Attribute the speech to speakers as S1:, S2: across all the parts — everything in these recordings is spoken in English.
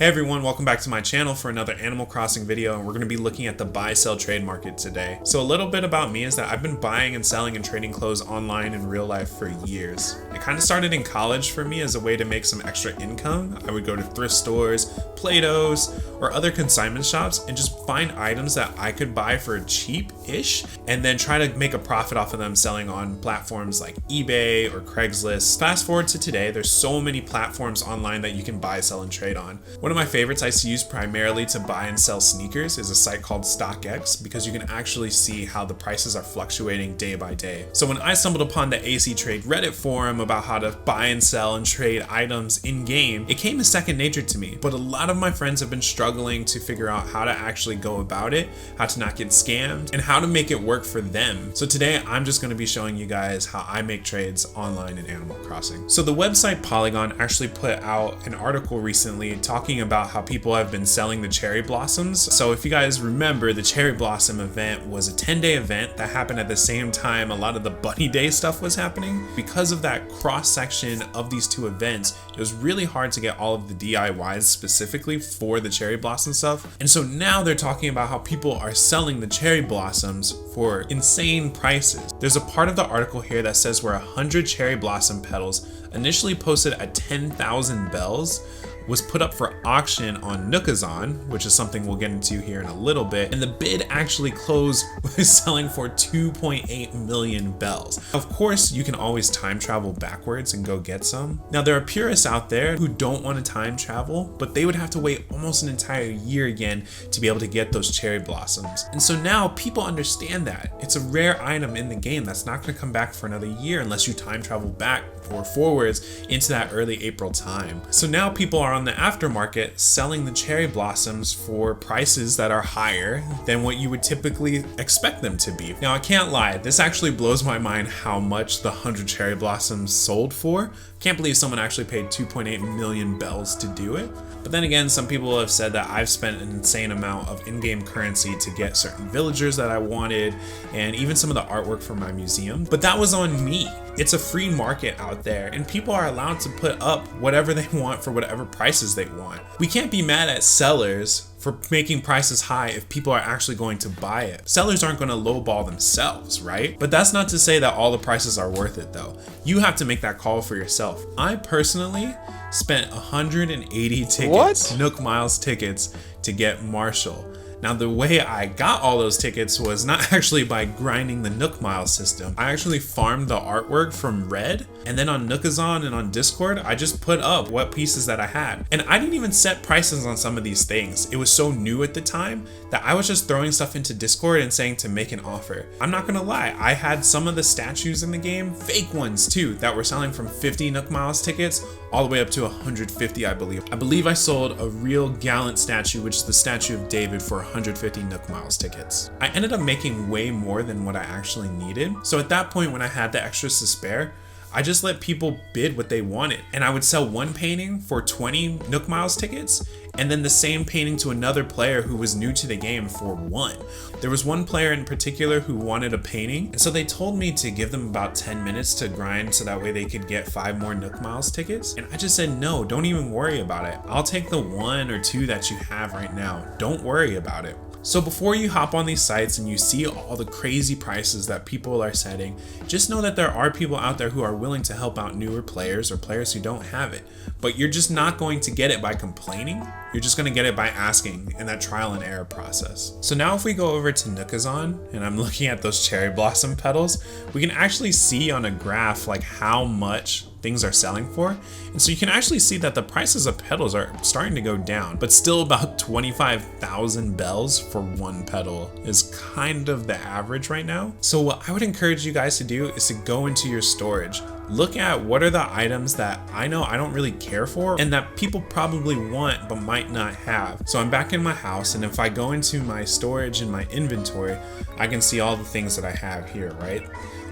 S1: Hey everyone, welcome back to my channel for another Animal Crossing video, and we're going to be looking at the buy-sell trade market today. So a little bit about me is that I've been buying and selling and trading clothes online in real life for years. It kind of started in college for me as a way to make some extra income. I would go to thrift stores, Play-Dohs, or other consignment shops and just find items that I could buy for cheap-ish and then try to make a profit off of them selling on platforms like eBay or Craigslist. Fast forward to today, there's so many platforms online that you can buy, sell, and trade on. One of my favorites I use primarily to buy and sell sneakers is a site called StockX because you can actually see how the prices are fluctuating day by day. So when I stumbled upon the AC Trade Reddit forum about how to buy and sell and trade items in game, it came as second nature to me. But a lot of my friends have been struggling to figure out how to actually go about it, how to not get scammed, and how to make it work for them. So today I'm just going to be showing you guys how I make trades online in Animal Crossing. So the website Polygon actually put out an article recently talking about how people have been selling the cherry blossoms. So if you guys remember, the cherry blossom event was a 10-day event that happened at the same time a lot of the bunny day stuff was happening. Because of that cross section of these two events, it was really hard to get all of the DIYs specifically for the cherry blossom stuff. And so now they're talking about how people are selling the cherry blossoms for insane prices. There's a part of the article here that says where 100 cherry blossom petals initially posted at 10,000 bells was put up for auction on Nookazon, which is something we'll get into here in a little bit, and the bid actually closed by selling for 2.8 million bells. Of course, you can always time travel backwards and go get some. Now, there are purists out there who don't want to time travel, but they would have to wait almost an entire year again to be able to get those cherry blossoms. And so now people understand that. It's a rare item in the game that's not going to come back for another year unless you time travel back or forwards into that early April time. So now people are on the aftermarket selling the cherry blossoms for prices that are higher than what you would typically expect them to be. Now, I can't lie, this actually blows my mind how much the 100 cherry blossoms sold for. Can't believe someone actually paid 2.8 million bells to do it. But then again, some people have said that I've spent an insane amount of in-game currency to get certain villagers that I wanted and even some of the artwork for my museum. But that was on me. It's a free market out there and people are allowed to put up whatever they want for whatever prices they want. We can't be mad at sellers for making prices high if people are actually going to buy it. Sellers aren't going to lowball themselves, right? But that's not to say that all the prices are worth it though. You have to make that call for yourself. I personally spent 180 tickets, Nook Miles tickets, to get Marshall. Now, the way I got all those tickets was not actually by grinding the Nook Miles system. I actually farmed the artwork from Red, and then on Nookazon and on Discord, I just put up what pieces that I had. And I didn't even set prices on some of these things. It was so new at the time that I was just throwing stuff into Discord and saying to make an offer. I'm not gonna lie, I had some of the statues in the game, fake ones too, that were selling from 50 Nook Miles tickets all the way up to 150, I believe. I believe I sold a real Gallant statue, which is the statue of David, for 150 Nook Miles tickets. I ended up making way more than what I actually needed. So at that point, when I had the extras to spare, I just let people bid what they wanted. And I would sell one painting for 20 Nook Miles tickets, and then the same painting to another player who was new to the game for 1. There was one player in particular who wanted a painting, and so they told me to give them about 10 minutes to grind so that way they could get 5 more Nook Miles tickets. And I just said, no, don't even worry about it. I'll take the 1 or 2 that you have right now. Don't worry about it. So before you hop on these sites and you see all the crazy prices that people are setting, just know that there are people out there who are willing to help out newer players or players who don't have it. But you're just not going to get it by complaining. You're just going to get it by asking in that trial and error process. So now if we go over to Nookazon and I'm looking at those cherry blossom petals, we can actually see on a graph like how much things are selling for. And so you can actually see that the prices of petals are starting to go down, but still about 25,000 bells for one petal is kind of the average right now. So what I would encourage you guys to do is to go into your storage. Look at what are the items that I know I don't really care for and that people probably want but might not have. So I'm back in my house, and if I go into my storage and my inventory, I can see all the things that I have here, right?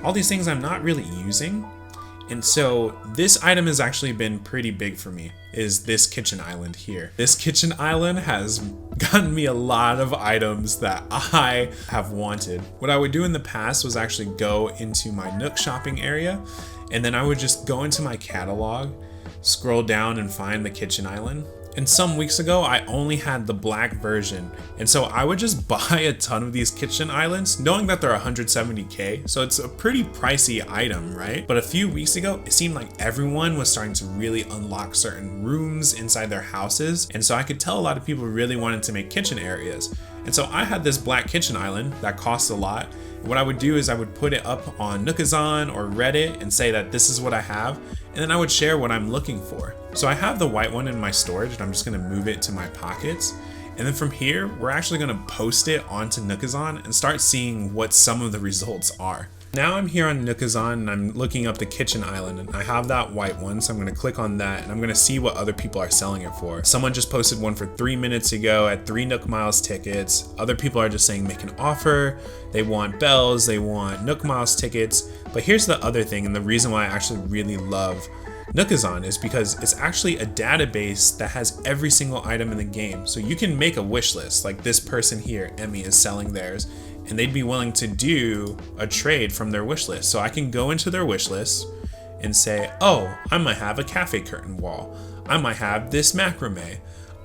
S1: All these things I'm not really using. And so this item has actually been pretty big for me, is this kitchen island here. This kitchen island has gotten me a lot of items that I have wanted. What I would do in the past was actually go into my Nook shopping area, and then I would just go into my catalog, scroll down and find the kitchen island, And some weeks ago, I only had the black version. And so I would just buy a ton of these kitchen islands, knowing that they're 170K. So it's a pretty pricey item, right? But a few weeks ago, it seemed like everyone was starting to really unlock certain rooms inside their houses. And so I could tell a lot of people really wanted to make kitchen areas. And so I had this black kitchen island that costs a lot. What I would do is I would put it up on Nookazon or Reddit and say that this is what I have, and then I would share what I'm looking for. So I have the white one in my storage, and I'm just gonna move it to my pockets. And then from here, we're actually gonna post it onto Nookazon and start seeing what some of the results are. Now I'm here on Nookazon and I'm looking up the kitchen island, and I have that white one, so I'm gonna click on that and I'm gonna see what other people are selling it for. Someone just posted one for 3 minutes ago at 3 Nook Miles tickets. Other people are just saying make an offer. They want bells, they want Nook Miles tickets. But here's the other thing, and the reason why I actually really love Nookazon is because it's actually a database that has every single item in the game. So you can make a wish list, like this person here, Emmy, is selling theirs, and they'd be willing to do a trade from their wish list. So I can go into their wish list and say, oh, I might have a cafe curtain wall. I might have this macrame.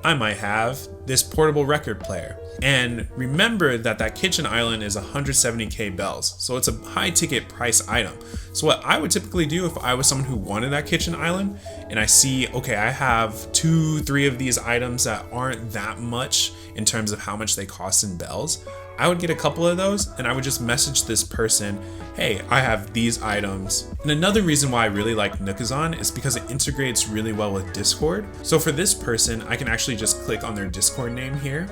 S1: I might have this portable record player. And remember that that kitchen island is 170K bells. So it's a high ticket price item. So what I would typically do if I was someone who wanted that kitchen island and I see, okay, I have 2-3 of these items that aren't that much in terms of how much they cost in bells, I would get a couple of those and I would just message this person, hey, I have these items. And another reason why I really like Nookazon is because it integrates really well with Discord. So for this person, I can actually just click on their Discord name here.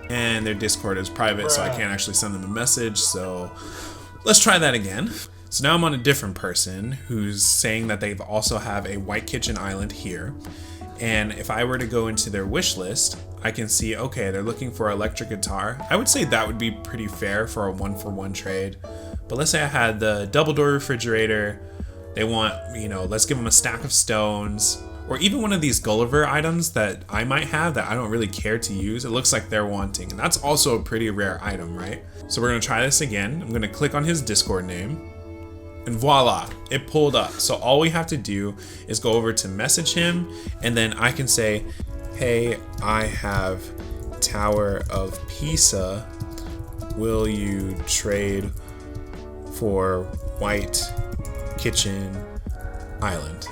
S1: And their Discord is private, so I can't actually send them a message. So let's try that again. So now I'm on a different person who's saying that they also have a white kitchen island here. And if I were to go into their wish list, I can see, okay, they're looking for an electric guitar. I would say that would be pretty fair for a 1-for-1 trade. But let's say I had the double door refrigerator. They want, let's give them a stack of stones, or even one of these Gulliver items that I might have that I don't really care to use. It looks like they're wanting, and that's also a pretty rare item, right? So we're gonna try this again. I'm gonna click on his Discord name, and voila, it pulled up. So all we have to do is go over to message him, and then I can say, hey, I have Tower of Pisa. Will you trade for white kitchen island?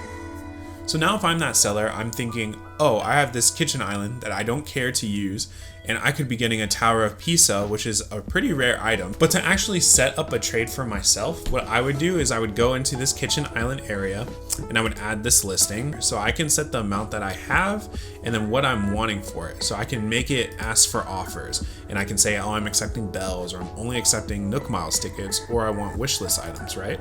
S1: So now if I'm that seller, I'm thinking, oh, I have this kitchen island that I don't care to use, and I could be getting a Tower of Pisa, which is a pretty rare item. But to actually set up a trade for myself, what I would do is I would go into this kitchen island area and I would add this listing. So I can set the amount that I have and then what I'm wanting for it. So I can make it ask for offers, and I can say, oh, I'm accepting bells, or I'm only accepting Nook Miles tickets, or I want wish list items, right?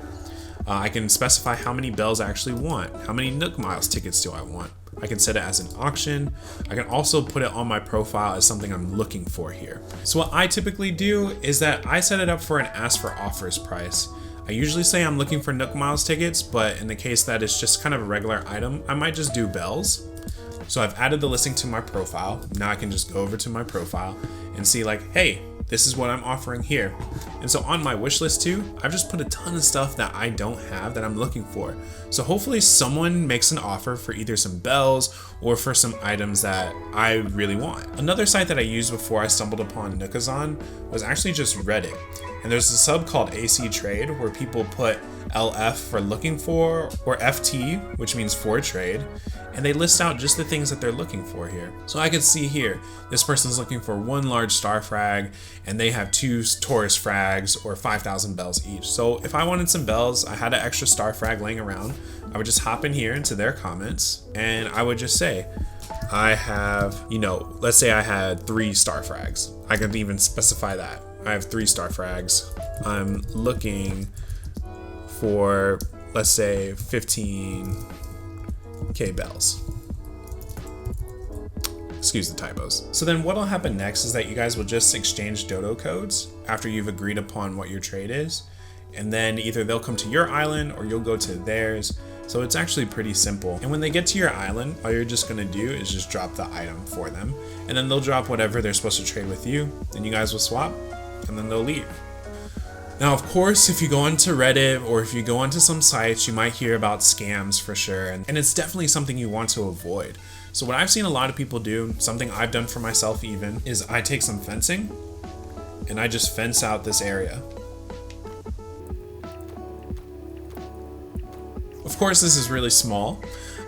S1: I can specify how many bells I actually want. How many Nook Miles tickets do I want? I can set it as an auction. I can also put it on my profile as something I'm looking for here. So what I typically do is that I set it up for an ask for offers price. I usually say I'm looking for Nook Miles tickets, but in the case that it's just kind of a regular item, I might just do bells. So I've added the listing to my profile. Now I can just go over to my profile and see like, hey, this is what I'm offering here. And so on my wish list too, I've just put a ton of stuff that I don't have that I'm looking for. So hopefully someone makes an offer for either some bells or for some items that I really want. Another site that I used before I stumbled upon Nookazon was actually just Reddit. And there's a sub called AC Trade where people put LF for looking for, or FT, which means for trade, and they list out just the things that they're looking for here. So I can see here, this person's looking for 1 large star frag, and they have 2 Taurus frags, or 5,000 bells each. So if I wanted some bells, I had an extra star frag laying around, I would just hop in here into their comments, and I would just say, I have, let's say I had 3 star frags. I could even specify that. I have 3 star frags. I'm looking for, let's say, 15K bells. Excuse the typos. So then what'll happen next is that you guys will just exchange dodo codes after you've agreed upon what your trade is. And then either they'll come to your island or you'll go to theirs. So it's actually pretty simple. And when they get to your island, all you're just gonna do is just drop the item for them. And then they'll drop whatever they're supposed to trade with you. Then you guys will swap and then they'll leave. Now, of course, if you go onto Reddit or if you go onto some sites, you might hear about scams for sure. And it's definitely something you want to avoid. So what I've seen a lot of people do, something I've done for myself even, is I take some fencing and I just fence out this area. Of course, this is really small.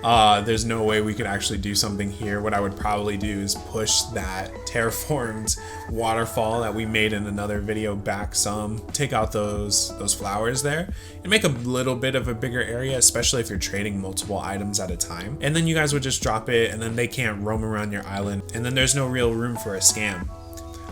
S1: There's no way we could actually do something here. What I would probably do is push that terraformed waterfall that we made in another video back some, take out those flowers there, and make a little bit of a bigger area, especially if you're trading multiple items at a time. And then you guys would just drop it, and then they can't roam around your island, and then there's no real room for a scam.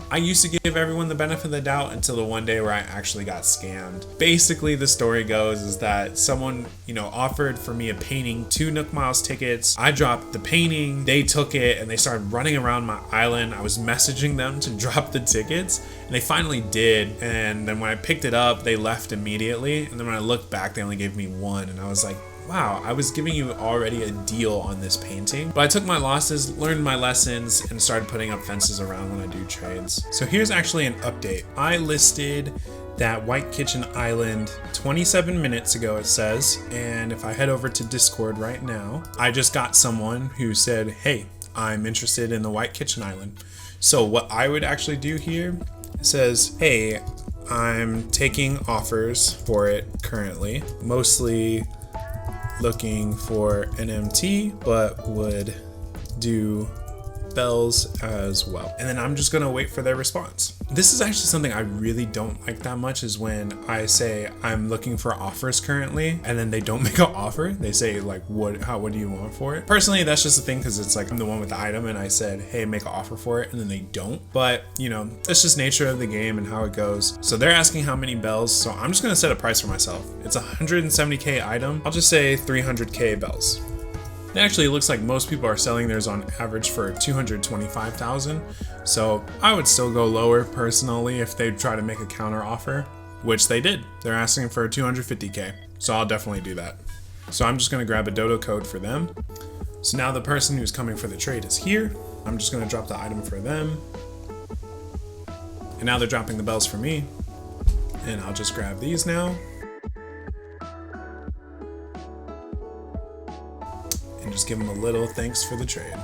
S1: I used to give everyone the benefit of the doubt until the one day where I actually got scammed. Basically, the story goes is that someone, offered for me a painting, 2 Nook Miles tickets. I dropped the painting, they took it, and they started running around my island. I was messaging them to drop the tickets, and they finally did. And then when I picked it up, they left immediately. And then when I looked back, they only gave me 1, and I was like, wow, I was giving you already a deal on this painting. But I took my losses, learned my lessons, and started putting up fences around when I do trades. So here's actually an update. I listed that White Kitchen Island 27 minutes ago, it says. And if I head over to Discord right now, I just got someone who said, hey, I'm interested in the White Kitchen Island. So what I would actually do here, it says, hey, I'm taking offers for it currently, mostly looking for NMT, but would do bells as well. And then I'm just gonna wait for their response. This is actually something I really don't like that much, is when I say I'm looking for offers currently and then they don't make an offer. They say like, what do you want for it? Personally, that's just the thing, because it's like I'm the one with the item and I said, hey, make an offer for it, and then they don't. But it's just nature of the game and how it goes. So they're asking how many bells, so I'm just gonna set a price for myself. It's a 170k item. I'll just say 300k bells. Actually, it looks like most people are selling theirs on average for 225,000. So I would still go lower personally if they try to make a counter offer, which they did. They're asking for 250k. So I'll definitely do that. So I'm just gonna grab a dodo code for them. So now the person who's coming for the trade is here. I'm just gonna drop the item for them. And now they're dropping the bells for me. And I'll just grab these now. And just give them a little thanks for the trade.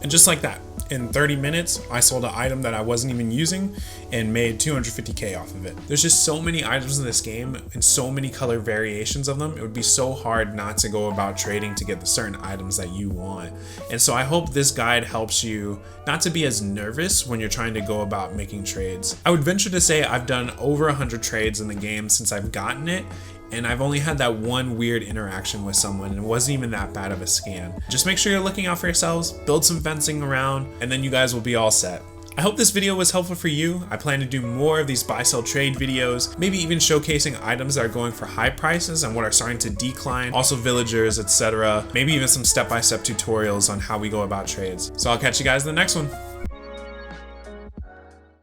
S1: And just like that, in 30 minutes, I sold an item that I wasn't even using and made 250k off of it. There's just so many items in this game and so many color variations of them. It would be so hard not to go about trading to get the certain items that you want. And so I hope this guide helps you not to be as nervous when you're trying to go about making trades. I would venture to say I've done over 100 trades in the game since I've gotten it, and I've only had that one weird interaction with someone, and it wasn't even that bad of a scam. Just make sure you're looking out for yourselves, build some fencing around, and then you guys will be all set. I hope this video was helpful for you. I plan to do more of these buy sell trade videos, maybe even showcasing items that are going for high prices and what are starting to decline, also villagers, etc. Maybe even some step-by-step tutorials on how we go about trades. So I'll catch you guys in the next one.